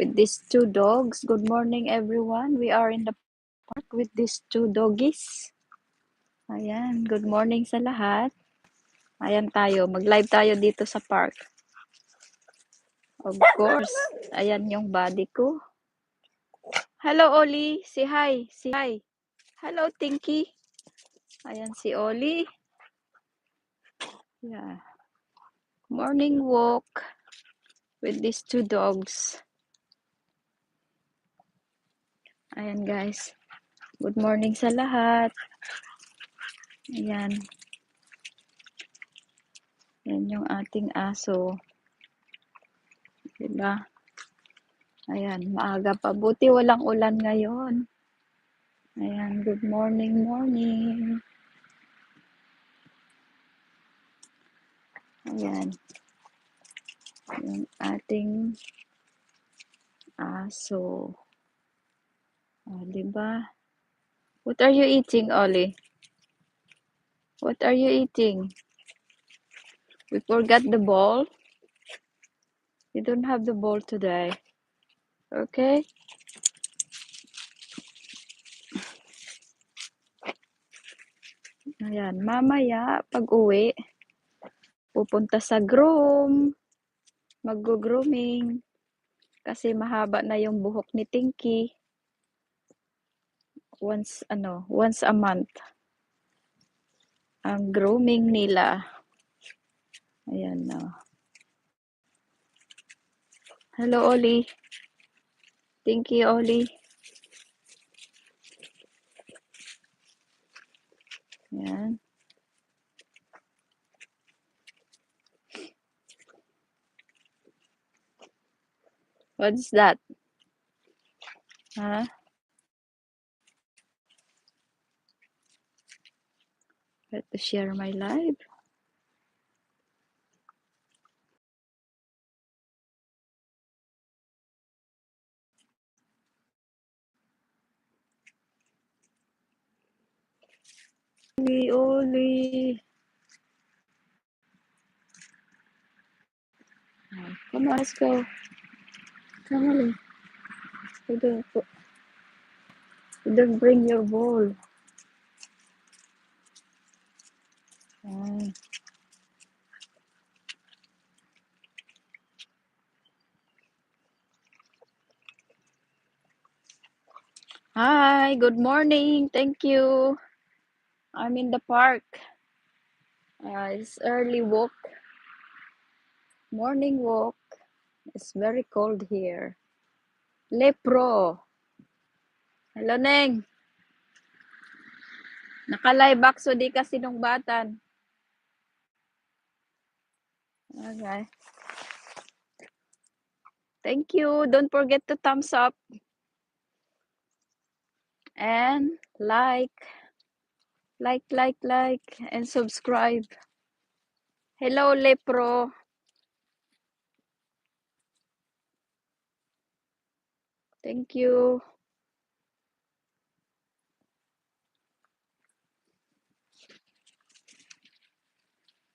with these two dogs. Good morning, everyone. We are in the park with these two doggies. Ayan, good morning sa lahat. Ayan tayo, mag-live tayo dito sa park. Of course, ayan yung body ko. Hello, Oli. Say hi. Say hi. Hello, Tinky. Ayan si Oli. Yeah. Morning walk with these two dogs. Ayan, guys. Good morning sa lahat. Ayan. Ayan yung ating aso. Diba? Ayan, maaga pa. Buti walang ulan ngayon. Ayan, good morning, morning. Ayan. Yung ating aso. O, diba? What are you eating, Ollie? What are you eating? We forgot the bowl. You don't have the bowl today. Okay? Ayan, mamaya, pag uwi, pupunta sa groom. Mag-grooming. Kasi mahaba na yung buhok ni Tinky. Once a month. Ang grooming nila. Ayan na. Hello, Oli. Tinky, Oli. Ayan. What's that? Huh? Let me share my live. Oli. Come on, let's go. Come on. You don't bring your bowl. Hi, good morning. Thank you. I'm in the park. It's early walk. Morning walk. It's very cold here. Lepro. Hello, Neng. Naka-live so di ka sinungbatan. Okay. Thank you. Don't forget to thumbs up. And like, and subscribe. Hello, Lepro. Thank you.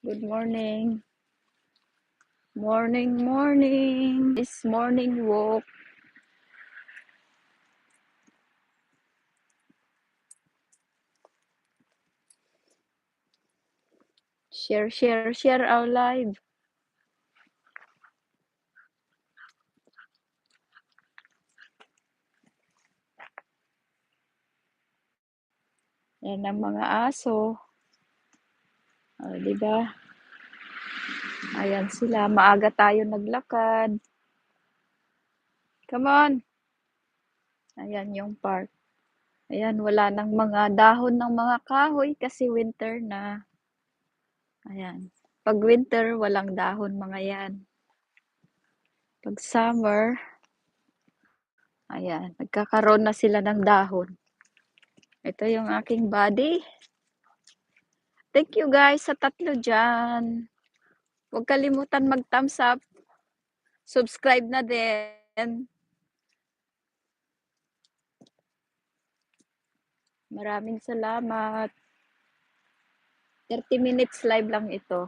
Good morning. Morning. This morning walk. Share our live. Yan ang mga aso. Diba? Ayan sila. Maaga tayo naglakad. Come on. Ayan yung park. Ayan, wala nang mga dahon ng mga kahoy kasi winter na. Ayan. Pag winter, walang dahon mga yan. Pag summer, ayan, nagkakaroon na sila ng dahon. Ito yung aking body. Thank you guys sa 3 dyan. Huwag kalimutan mag-thumbs up. Subscribe na din. Maraming salamat. 30 minutes live lang ito.